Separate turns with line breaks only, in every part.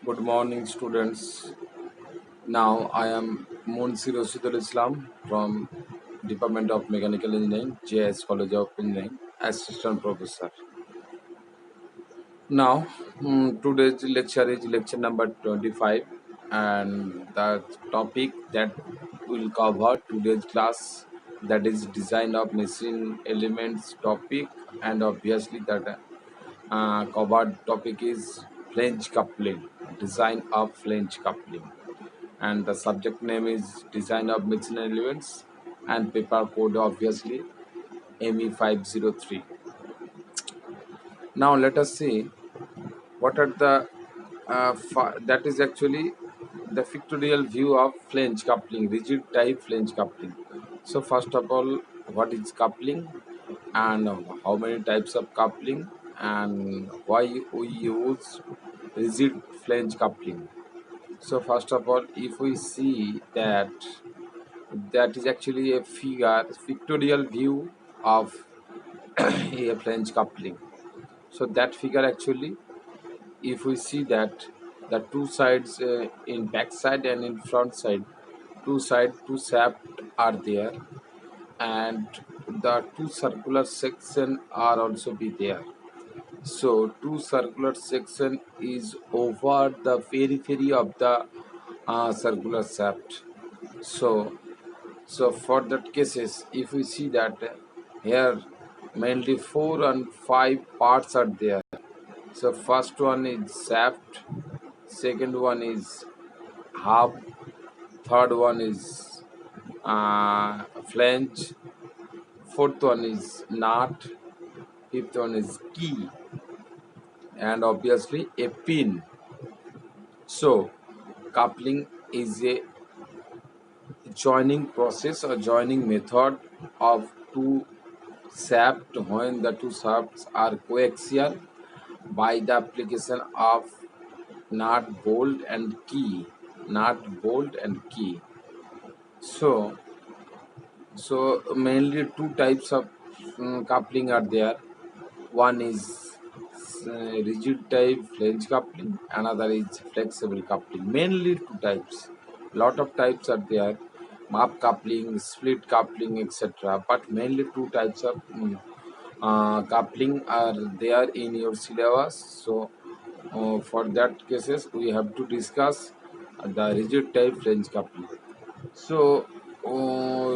Good morning, students. Now I am Munsir Rasidul Islam from Department of Mechanical Engineering, JS College of Engineering, Assistant Professor. Now, today's lecture is lecture number 25, and the topic that will cover today's class, that is design of machine elements topic, and obviously that covered topic is flange coupling, design of flange coupling, and the subject name is design of machine elements, and paper code obviously ME503. Now let us see what are the that is actually the pictorial view of flange coupling, rigid type flange coupling. So first of all, what is coupling, and how many types of coupling, and why we use rigid flange coupling. So first of all, if we see that is actually a pictorial view of a flange coupling. So that figure actually, if we see that the two sides, in back side and in front side, two shaft are there, and the two circular section are also be there. So two circular section is over the periphery of the circular shaft. So for that cases, if we see that here mainly 4 and 5 parts are there. So first one is shaft, second one is hub, third one is flange, fourth one is nut, fifth one is key, and obviously a pin. So coupling is a joining process or joining method of two shafts when the two shafts are coaxial by the application of nut, bolt, and key. Nut, bolt, and key. So mainly two types of coupling are there. One is rigid type flange coupling, another is flexible coupling. Mainly two types. Lot of types are there: map coupling, split coupling, etc. But mainly two types of coupling are there in your syllabus. So for that cases, we have to discuss the rigid type flange coupling. So,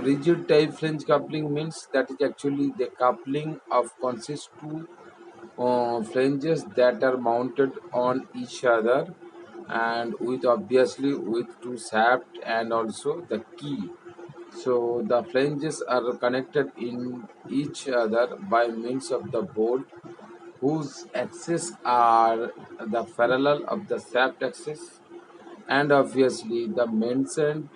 rigid type flange coupling means that is actually the coupling of consists two flanges that are mounted on each other, and with obviously with two shaft and also the key. So the flanges are connected in each other by means of the bolt whose axes are the parallel of the shaft axis, and obviously the mentioned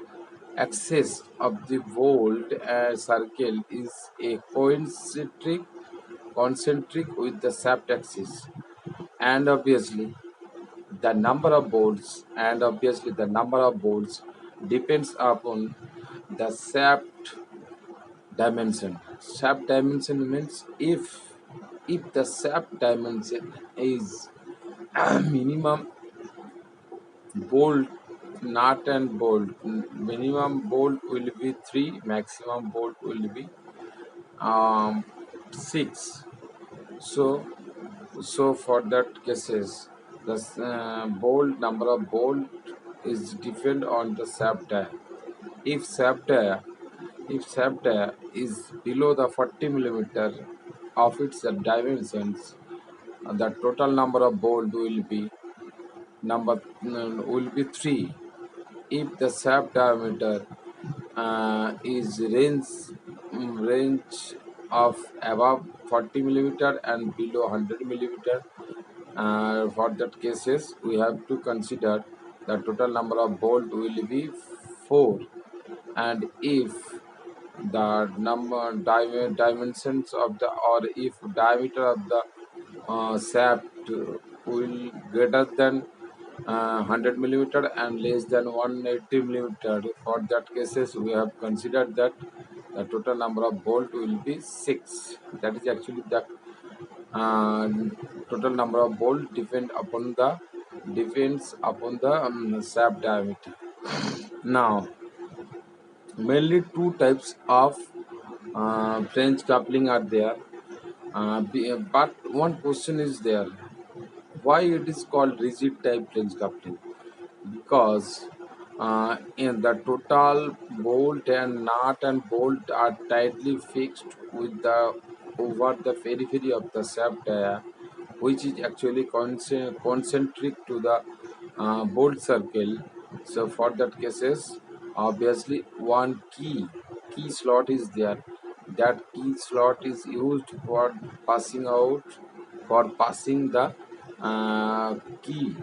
axis of the bolt circle is a concentric with the shaft axis, and obviously the number of bolts depends upon the shaft dimension. Shaft dimension means if the shaft dimension is minimum bolt, nut and bolt, minimum bolt will be 3, maximum bolt will be 6. So for that cases, the bolt number of bolt is depend on the shaft dia. If shaft dia is below the 40 millimeter of its dimensions, the total number of bolt will be 3. If the shaft diameter is range of above 40 millimeter and below 100 millimeter, for that cases we have to consider the total number of bolt will be 4. And if the dimensions of the, or if diameter of the shaft will greater than 100 millimeter and less than 180 millimeter, for that cases we have considered that the total number of bolt will be 6. That is actually the uh, total number of bolt depend upon the depends upon the shaft diameter. Now, mainly two types of flange coupling are there. But one question is there: why it is called rigid type flange coupling? Because in the total bolt and nut and bolt are tightly fixed with the over the periphery of the shaft dia, which is actually concentric to the bolt circle. So for that cases, obviously one key slot is there. That key slot is used for passing the key,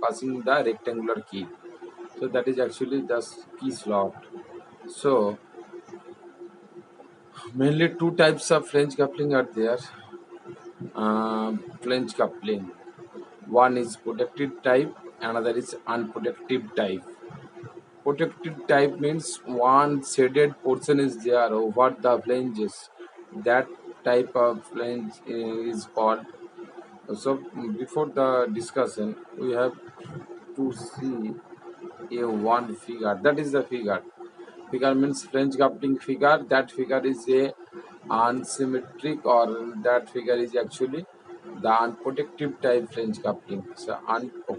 passing the rectangular key. So that is actually the key slot. So mainly two types of flange coupling are there. Flange coupling. One is protected type, another is unprotected type. Protected type means one shaded portion is there over the flanges. That type of flange is called. So before the discussion, we have to see a one figure. That is the figure. Figure means French coupling figure. That figure is a unsymmetric, or that figure is actually the unprotective type French coupling. So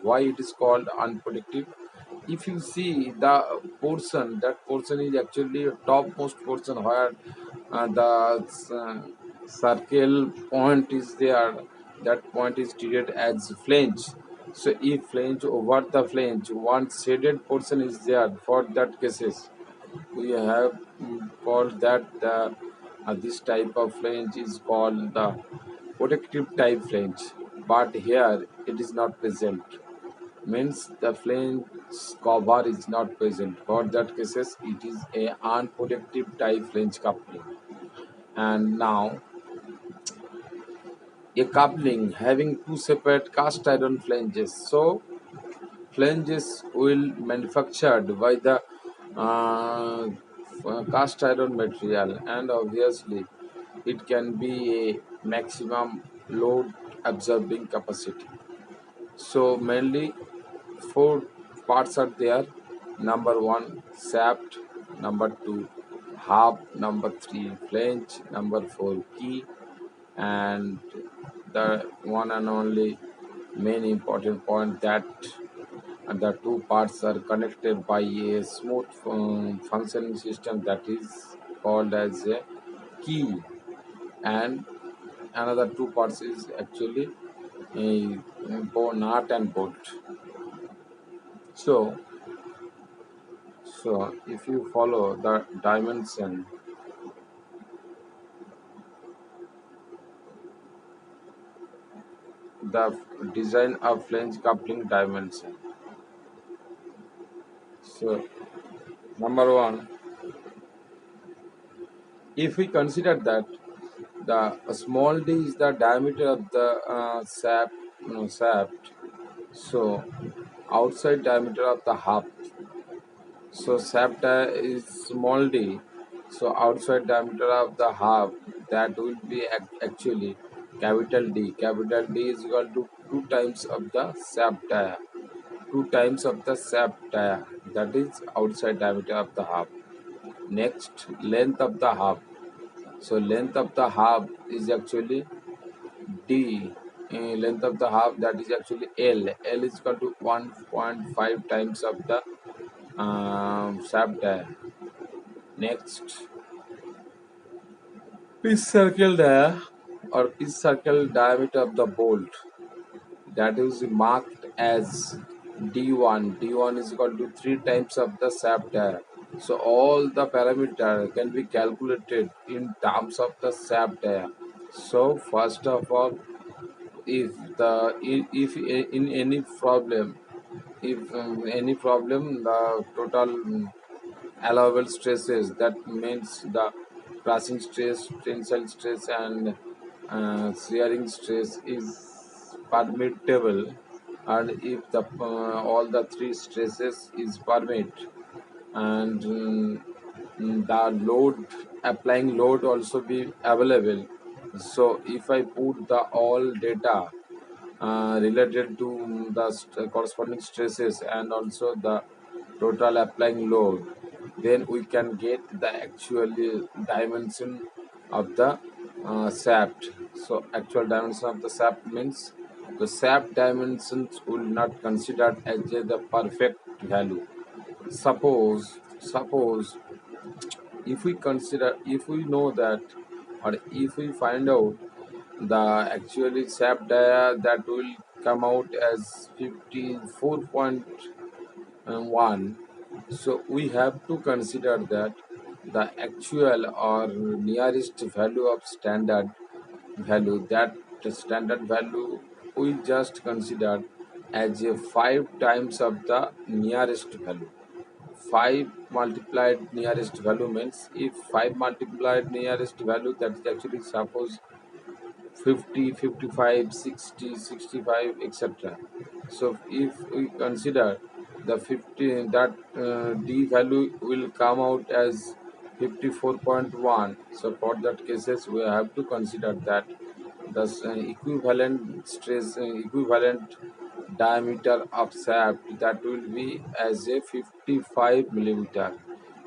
why it is called unprotective? If you see the portion, that portion is actually a topmost portion where the circle point is there. That point is treated as flange. So if flange over the flange, one shaded portion is there. For that cases, we have called that this type of flange is called the protective type flange. But here it is not present, means the flange cover is not present. For that cases, it is a unprotective type flange coupling. And now a coupling having two separate cast iron flanges. So flanges will manufactured by the uh, cast iron material, and obviously it can be a maximum load absorbing capacity. So mainly four parts are there. Number one, shaft. Number two, hub. Number three, flange. Number four, key. And the one and only main important point that the two parts are connected by a smooth functioning system that is called as a key. And another two parts is actually a nut and bolt. So if you follow the dimension, the design of flange coupling dimension. So number one, if we consider that the small d is the diameter of the shaft, so outside diameter of the hub. So shaft is small d, so outside diameter of the hub, that will be actually capital D. Capital D is equal to two times of the shaft dia. Two times of the shaft dia, that is outside diameter of the hub. Next, length of the hub. So length of the hub is actually D. Length of the hub, that is actually L. L is equal to 1.5 times of the shaft dia. Next, pitch circle dia, or pitch circle diameter of the bolt, that is marked as D1. D1 is equal to 3 times of the shaft dia. So all the parameter can be calculated in terms of the shaft dia. So first of all, if the if in any problem, if any problem, the total allowable stresses, that means the crushing stress, tensile stress, and shearing stress is permittable, and if the all the three stresses is permit, and the load, applying load also be available. So if I put the all data related to the corresponding stresses and also the total applying load, then we can get the actual dimension of the shaft. So actual dimension of the shaft means the shaft dimensions will not considered as the perfect value. Suppose if we consider, if we know that, or if we find out the actually sap dia, that will come out as 54.1. So we have to consider that the actual or nearest value of standard value, that the standard value we just consider as a 5 times of the nearest value. 5 multiplied nearest value means, if 5 multiplied nearest value, that is actually suppose 50, 55, 60, 65, etc. So if we consider the 50, that d value will come out as 54.1. So for that cases we have to consider that the equivalent stress, equivalent diameter of shaft, that will be as a 55 millimeter.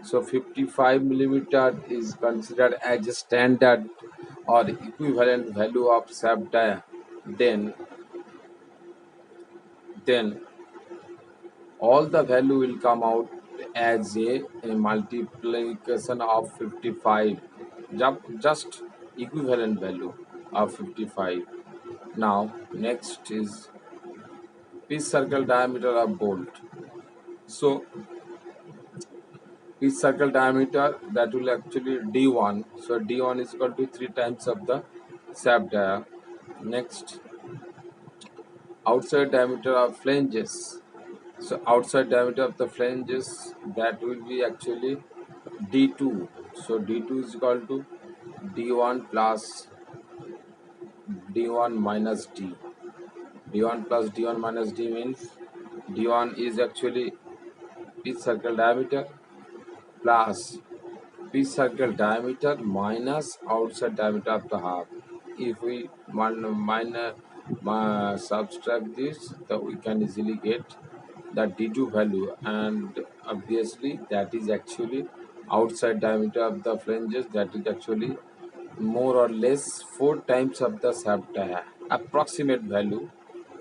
So 55 millimeter is considered as a standard or equivalent value of shaft dia. Then then all the value will come out as a multiplication of 55, just equivalent value of 55. Now next is pitch circle diameter of bolt. So pitch circle diameter, that will actually d1. So d1 is equal to 3 times of the shaft dia. Next, outside diameter of flanges. So outside diameter of the flanges, that will be actually d2. So d2 is equal to d1 plus d1 minus d. d1 plus d1 minus d means d1 is actually pitch circle diameter plus pitch circle diameter minus outside diameter of the half. If we subtract this, then we can easily get the d2 value, and obviously that is actually outside diameter of the flanges, that is actually more or less 4 times of the shaft dia. Approximate value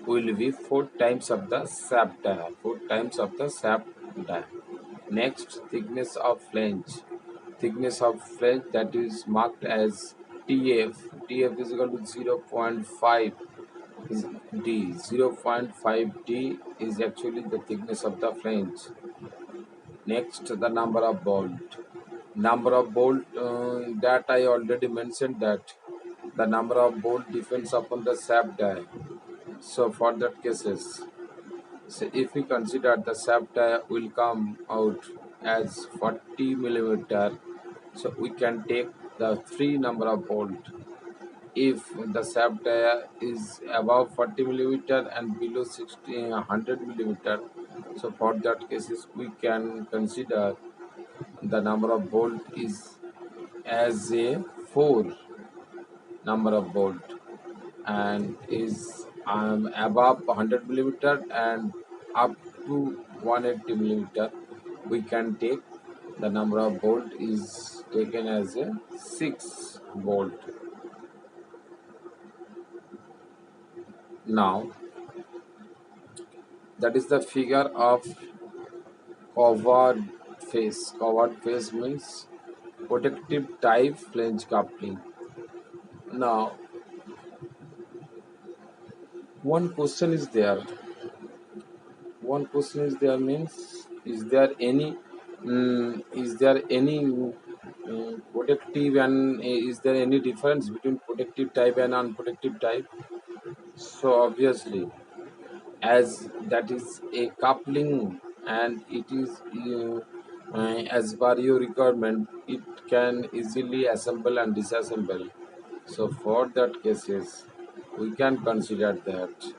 will be 4 times of the shaft dia, 4 times of the shaft dia. Next, thickness of flange. Thickness of flange, that is marked as TF. TF is equal to 0.5 D. 0.5 D is actually the thickness of the flange. Next, the number of bolt. Number of bolt, that I already mentioned that the number of bolt depends upon the shaft dia. So for that cases, so if we consider the shaft dia will come out as 40 millimeter, so we can take the 3 number of bolt. If the shaft dia is above 40 millimeter and below 100 millimeter, so for that cases we can consider the number of bolt is as a 4 number of bolt, and is above 100 millimeter and up to 180 millimeter, we can take the number of bolt is taken as a 6 bolt. Now that is the figure of covered face. Covered face means protective type flange coupling. Now one question is there. One question is there means, is there any protective, and is there any difference between protective type and unprotective type? So obviously, as that is a coupling and it is as per your requirement, it can easily assemble and disassemble. So for that cases, we can consider that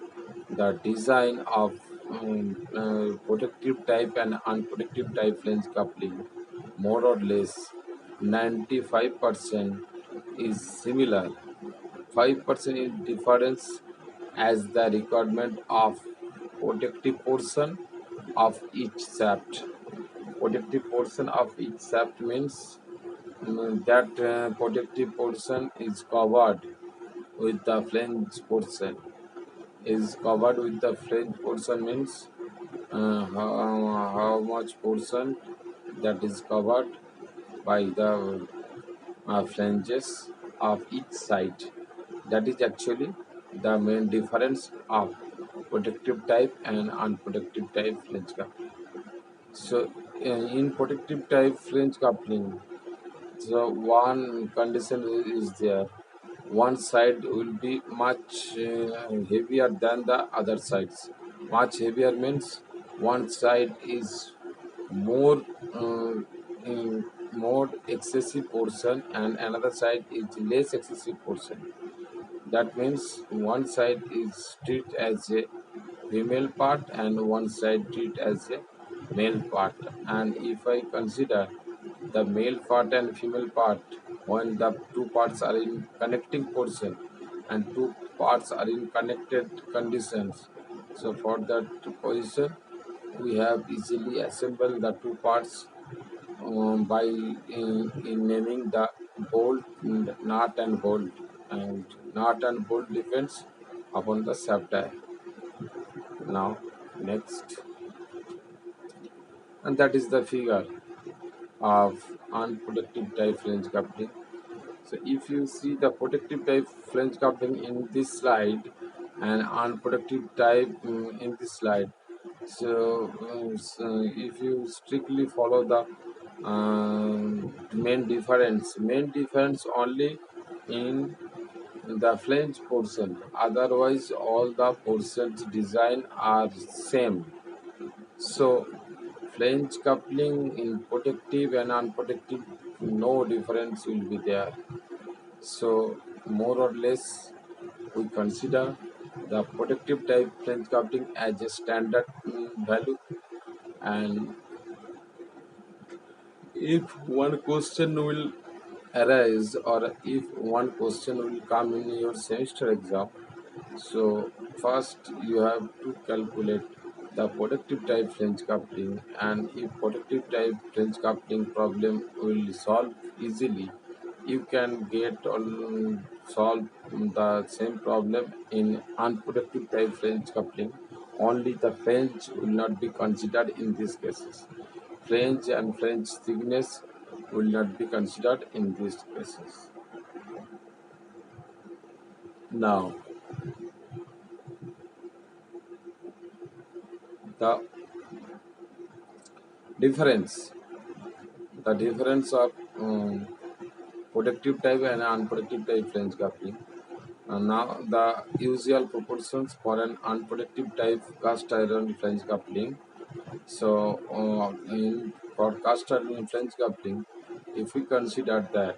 the design of protective type and unprotective type flange coupling, more or less 95% is similar. 5% is difference, as the requirement of protective portion of each shaft. Protective portion of each shaft means that protective portion is covered with the flange portion. Is covered with the flange portion means how much portion that is covered by the flanges of each side. That is actually the main difference of protective type and unprotective type flange coupling. So, in protective type flange coupling, so one condition is there. One side will be much heavier than the other sides. Much heavier means one side is more uh, more excessive portion and another side is less excessive portion. That means one side is treated as a female part and one side treated as a male part. And if I consider the male part and female part, when the two parts are in connecting portion and two parts are in connected conditions, so for that position we have easily assembled the two parts by in naming the bolt, nut and bolt, and nut and bolt depends upon the shaft die. Now next, and that is the figure of unprotective type flange coupling. So if you see the protective type flange coupling in this slide and unprotective type in this slide, so if you strictly follow the main difference only in the flange portion. Otherwise, all the portions design are same. So flange coupling in protective and unprotective, no difference will be there. So more or less, we consider the protective type flange coupling as a standard value. And if one question will arise or if one question will come in your semester exam, so first you have to calculate the productive type flange coupling, and if productive type flange coupling problem will solve easily, you can get solve the same problem in unproductive type flange coupling. Only the flange will not be considered in these cases. Flange and flange thickness will not be considered in these cases. Now, the difference the difference of productive type and unproductive type flange coupling. Now, the usual proportions for an unproductive type cast iron flange coupling. So, for cast iron flange coupling, if we consider that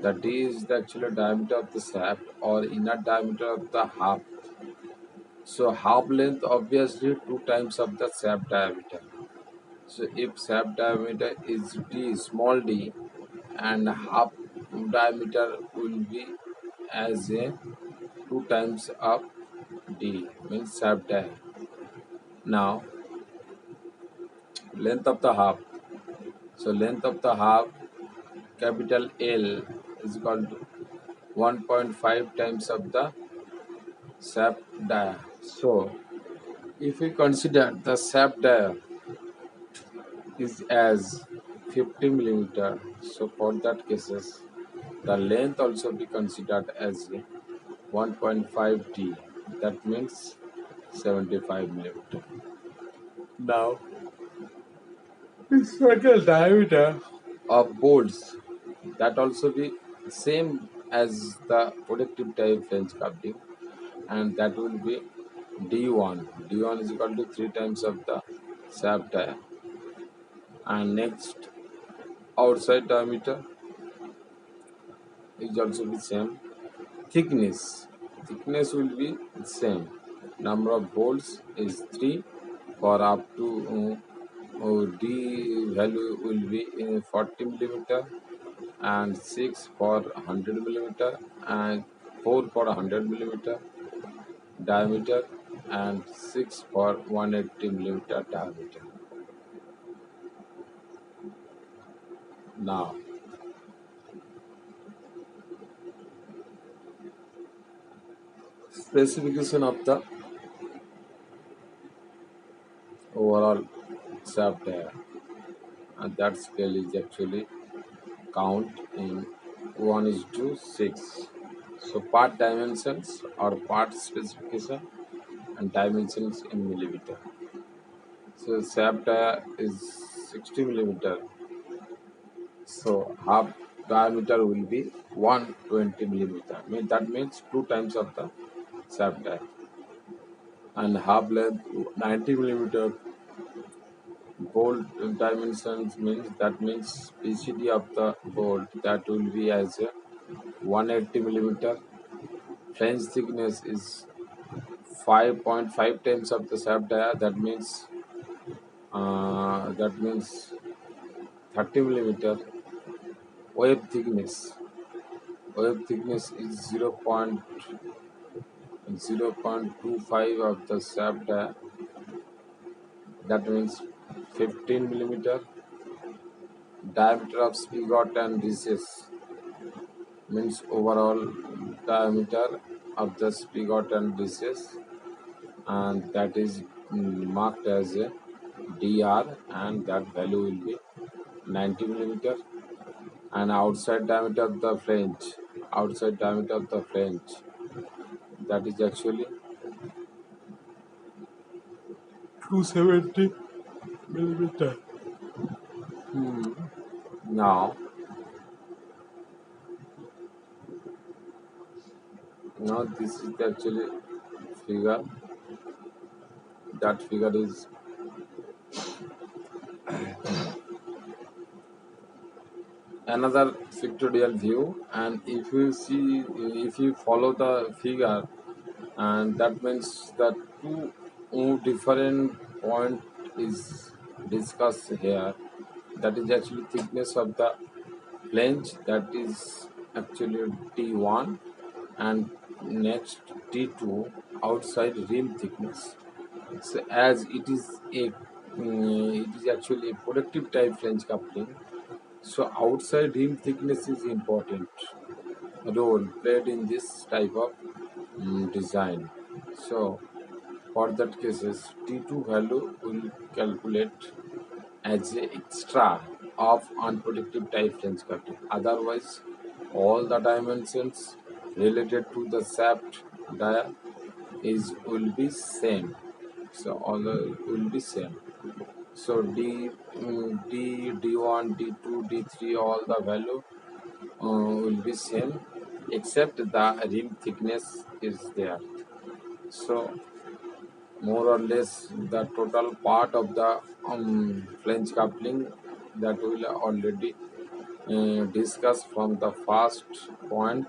the D is the actual diameter of the shaft or inner diameter of the half. So, half length obviously two times of the shaft diameter. So, if shaft diameter is D, small d, and half diameter will be as a two times of d, means shaft diameter. Now length of the half. So length of the half, capital L, is equal to 1.5 times of the shaft dia. So if we consider the shaft dia is as 50 millimeter, so for that cases the length also be considered as 1.5 d, that means 75 millimeter. Now the circle diameter of bolts, that also be same as the productive type flange coupling, and that will be d1. D1 is equal to 3 times of the shaft dia. And next, outside diameter is also the same. Thickness will be same. Number of bolts is 3 for up to D value will be 40 millimeter, and 6 for 100 millimeter, and 4 for 100 millimeter. diameter and 6 for 180 millimeter diameter. Now, specification of the overall shaft diameter, and that scale is actually count in 1 is to 6. So part dimensions or part specification and dimensions in millimeter. So shaft dia is 60 millimeter. So half diameter will be 120 millimeter. That means two times of the shaft dia. And half length 90 millimeter. Bolt dimensions means PCD of the bolt that will be as a 180 millimeter. Flange thickness is 5.5 times of the shaft dia. That means 30 millimeter. Wave thickness. Wave thickness is 0.25 of the shaft dia. That means 15 millimeter. Diameter of spigot and recess means overall diameter of the spigot and recess, and that is marked as a dr, and that value will be 90 millimeter. And outside diameter of the flange, that is actually 270 millimeter. Now, now this is the actually figure. That figure is another pictorial view, and if you follow the figure, and that means that two different point is discussed here. That is actually thickness of the flange, that is actually T1, and next T2 outside rim thickness. So as it is actually a protective type flange coupling, so outside rim thickness is important role played in this type of design. So for that cases, T2 value will calculate as a extra of unprotective type flange coupling. Otherwise, all the dimensions related to the shaft dia is will be same. So all the will be same. So D1, D2, D3, all the value will be same, except the rim thickness is there. So more or less the total part of the flange coupling that we will already discuss from the first point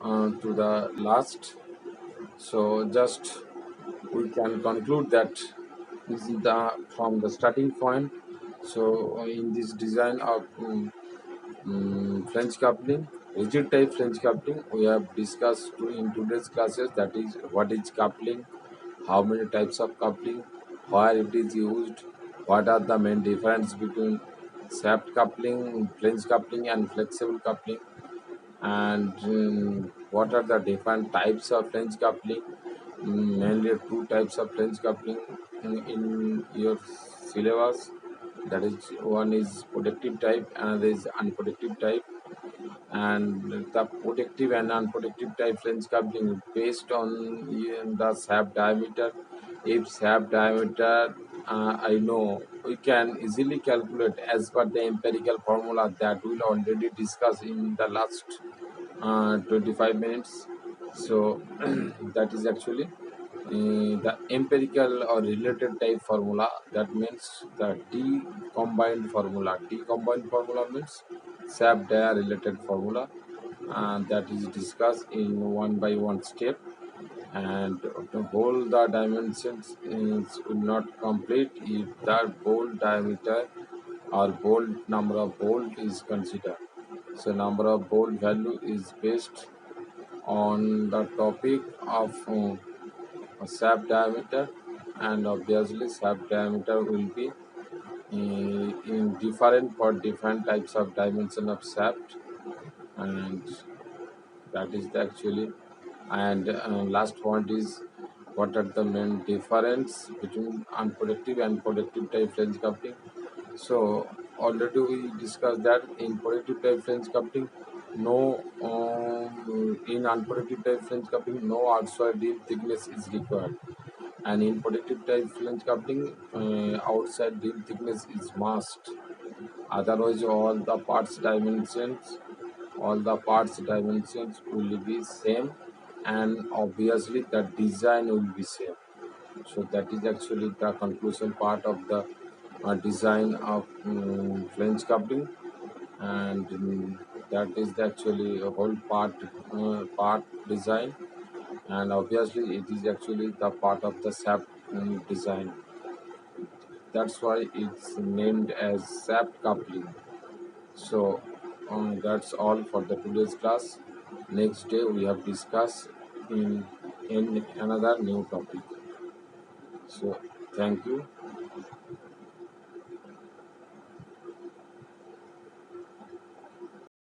to the last. So just we can conclude that this is the from the starting point. So in this design of French coupling, rigid type French coupling, we have discussed in today's classes, that is what is coupling, how many types of coupling, where it is used, what are the main difference between shaft coupling, flange coupling and flexible coupling, and what are the different types of flange coupling. Mainly two types of flange coupling in your syllabus, that is one is protective type, another is unprotective type. And the protective and unprotective type flange coupling based on the shaft diameter. If shaft diameter, I know we can easily calculate as per the empirical formula that we'll already discuss in the last 25 minutes. So that is actually the empirical or related type formula. That means the D combined formula. D combined formula means shaft dia related formula, and that is discussed in one by one step. And to hold the dimensions is will not complete if the bolt diameter or bolt number of bolt is considered. So number of bolt value is based on the topic of shaft diameter, and obviously shaft diameter will be in different for different types of dimension of shaft, and that is the actually. And last point is what are the main difference between unproductive and productive type flange coupling. So already we discussed that in productive type flange coupling, no in unproductive type flange coupling, no outside deep thickness is required, and in productive type flange coupling, outside deep thickness is must. Otherwise, all the parts dimensions will be same, and obviously the design will be same. So that is actually the conclusion part of the design of flange coupling, and that is actually a whole part design, and obviously it is actually the part of the SAP design. That's why it's named as SAP coupling. So that's all for the today's class. Next day we have discussed in another new topic. So thank you.